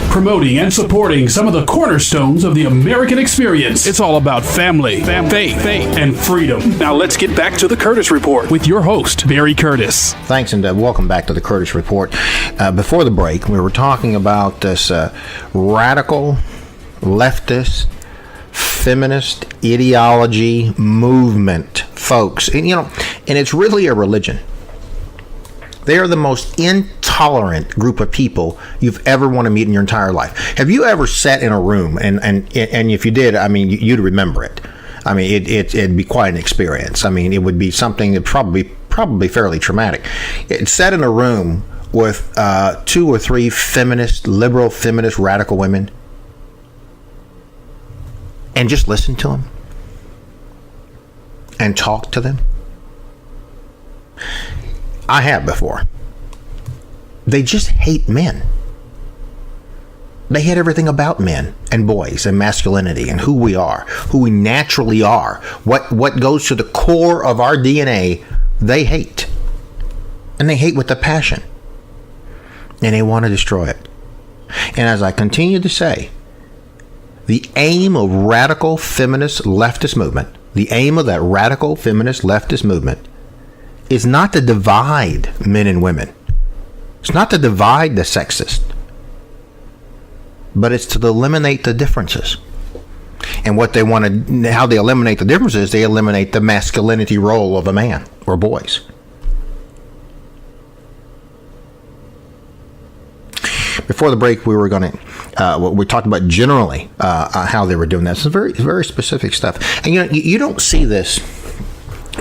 promoting and supporting some of the cornerstones of the American experience. It's all about family, faith, and freedom. Now let's get back to the Curtis Report with your host, Barry Curtis. Thanks, and welcome back to the Curtis Report. Before the break, we were talking about this radical, leftist, feminist ideology movement, folks. And, and it's really a religion. They are the most intolerant group of people you've ever want to meet in your entire life. Have you ever sat in a room, and if you did, I mean, you'd remember it. I mean, it'd be quite an experience. I mean, it would be something that probably fairly traumatic. It sat in a room with 2 or 3 liberal feminist, radical women, and just listen to them and talk to them. I have before. They just hate men. They hate everything about men and boys and masculinity and who we are, who we naturally are. What goes to the core of our DNA, they hate. And they hate with a passion. And they want to destroy it. And as I continue to say, the aim of radical feminist leftist movement, is not to divide men and women. It's not to divide the sexist, but it's to eliminate the differences. And how they eliminate the differences, they eliminate the masculinity role of a man or boys. Before the break, we talked about generally how they were doing that. It's very, very specific stuff. And you don't see this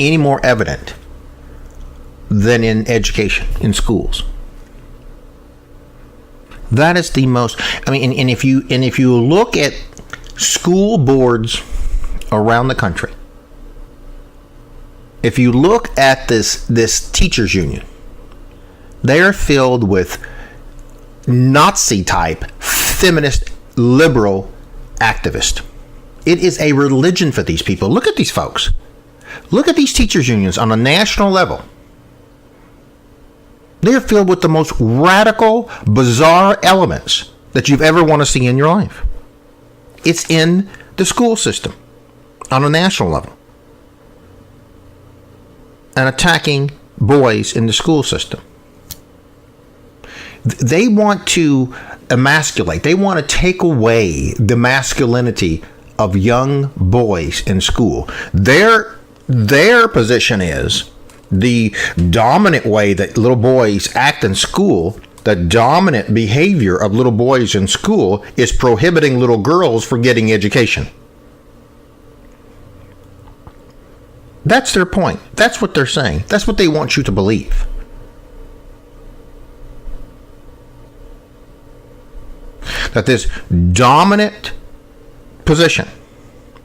any more evident than in education, in schools. That is the most. I mean, and if you look at school boards around the country, if you look at this teachers union, they are filled with Nazi type feminist liberal activists. It is a religion for these people. Look at these folks. Look at these teachers unions on a national level. They are filled with the most radical, bizarre elements that you've ever want to see in your life. It's in the school system on a national level. And attacking boys in the school system. They want to emasculate. They want to take away the masculinity of young boys in school. Their position is the dominant way that little boys act in school, the dominant behavior of little boys in school is prohibiting little girls from getting education. That's their point. That's what they're saying. That's what they want you to believe. That this dominant position,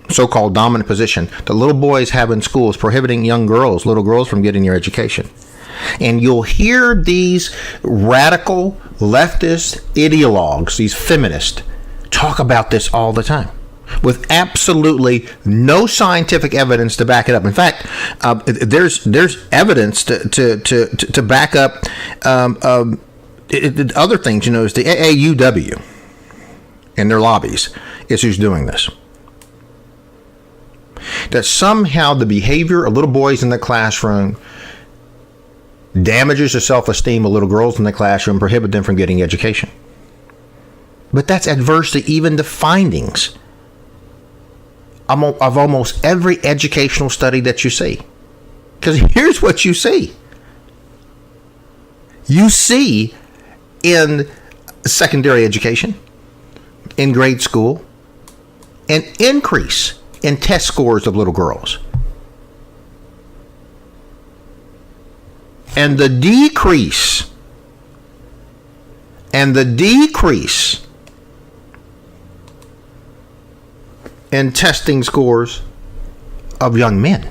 so-called dominant position, that little boys have in school is prohibiting little girls from getting their education. And you'll hear these radical leftist ideologues, these feminists, talk about this all the time with absolutely no scientific evidence to back it up. In fact, there's evidence to back up other things. Is the AAUW and their lobbies is who's doing this. That somehow the behavior of little boys in the classroom damages the self-esteem of little girls in the classroom, prohibit them from getting education. But that's adverse to even the findings of almost every educational study that you see. Because here's what you see. You see in secondary education, in grade school, an increase in test scores of little girls. And the decrease in testing scores of young men.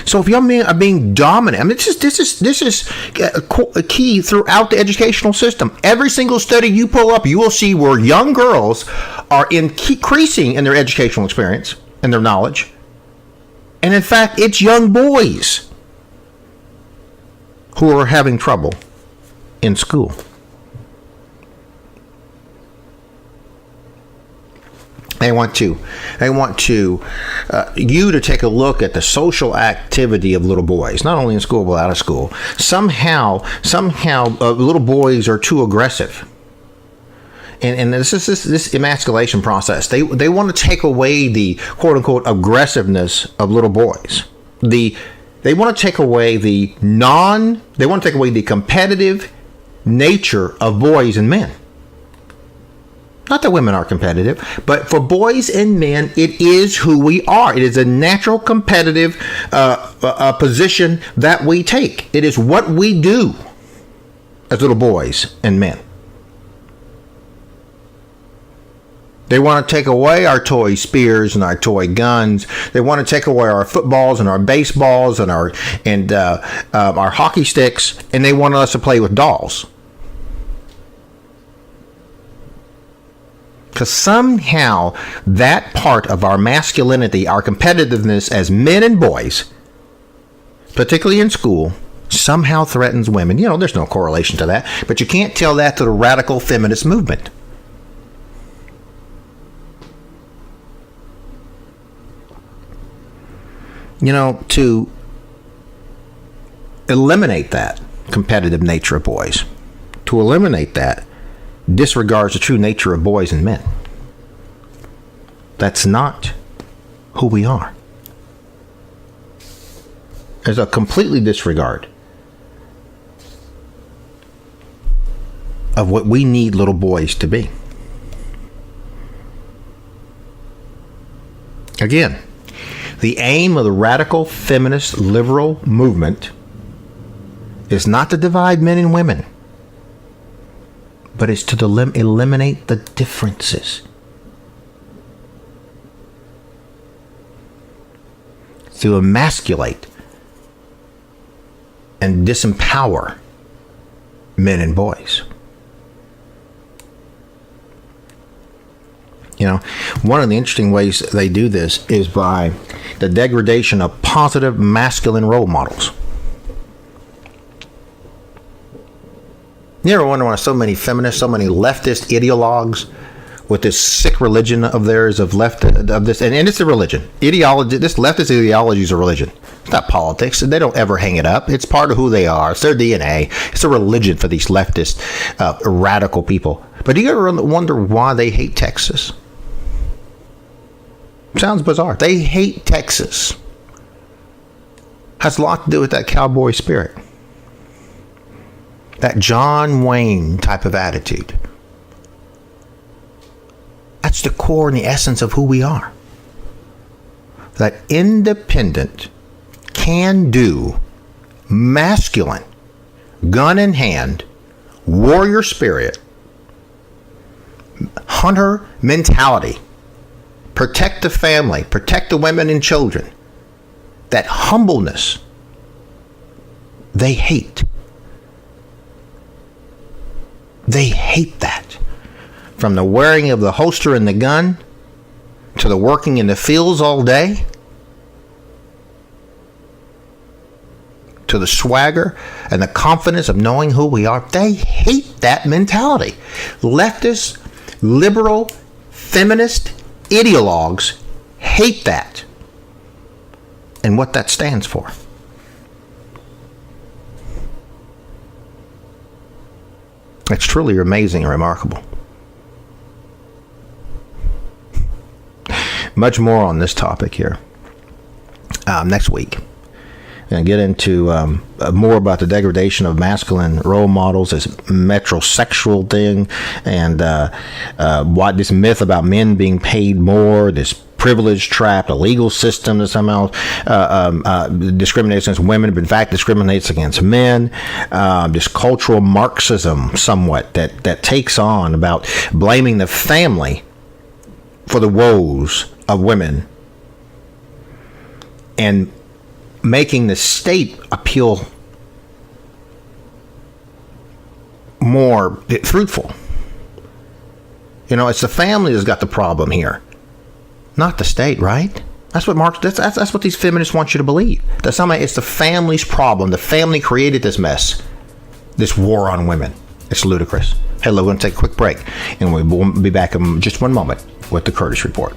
So if young men are being dominant, I mean, this is a key throughout the educational system. Every single study you pull up, you will see where young girls are increasing in their educational experience and their knowledge. And in fact, it's young boys who are having trouble in school. They want you to take a look at the social activity of little boys, not only in school but out of school. Somehow, little boys are too aggressive, and this is this emasculation process. They want to take away the quote unquote aggressiveness of little boys. They want to take away the competitive nature of boys and men. Not that women are competitive, but for boys and men, it is who we are. It is a natural competitive position that we take. It is what we do as little boys and men. They want to take away our toy spears and our toy guns. They want to take away our footballs and our baseballs and our hockey sticks, and they want us to play with dolls. Because somehow that part of our masculinity, our competitiveness as men and boys, particularly in school, somehow threatens women. You know, there's no correlation to that, but you can't tell that to the radical feminist movement. You know, to eliminate that competitive nature of boys, to eliminate that, disregards the true nature of boys and men. That's not who we are. There's a completely disregard of what we need little boys to be. Again, the aim of the radical feminist liberal movement is not to divide men and women, but it's to eliminate the differences. To emasculate and disempower men and boys. You know, one of the interesting ways they do this is by the degradation of positive masculine role models. You ever wonder why so many feminists, so many leftist ideologues with this sick religion of theirs of this, and it's a religion. Ideology, this leftist ideology is a religion. It's not politics, and they don't ever hang it up. It's part of who they are. It's their DNA. It's a religion for these leftist, radical people. But do you ever wonder why they hate Texas? Sounds bizarre. They hate Texas. Has a lot to do with that cowboy spirit. That John Wayne type of attitude. That's the core and the essence of who we are. That independent, can-do, masculine, gun in hand, warrior spirit, hunter mentality. Protect the family, protect the women and children. That humbleness, they hate. They hate that. From the wearing of the holster and the gun to the working in the fields all day to the swagger and the confidence of knowing who we are. They hate that mentality. Leftist, liberal, feminist ideologues hate that and what that stands for. It's truly amazing and remarkable. Much more on this topic here next week. And get into more about the degradation of masculine role models, this metrosexual thing, and what this myth about men being paid more, this privilege trap, the legal system that somehow discriminates against women, but in fact discriminates against men, this cultural Marxism somewhat that takes on about blaming the family for the woes of women and making the state appeal more fruitful. You know, it's the family that's got the problem here, not the state, right? That's what that's what these feminists want you to believe. That somehow it's the family's problem. The family created this mess, this war on women. It's ludicrous. Hey, we're going to take a quick break, and we'll be back in just one moment. with the Curtis Report.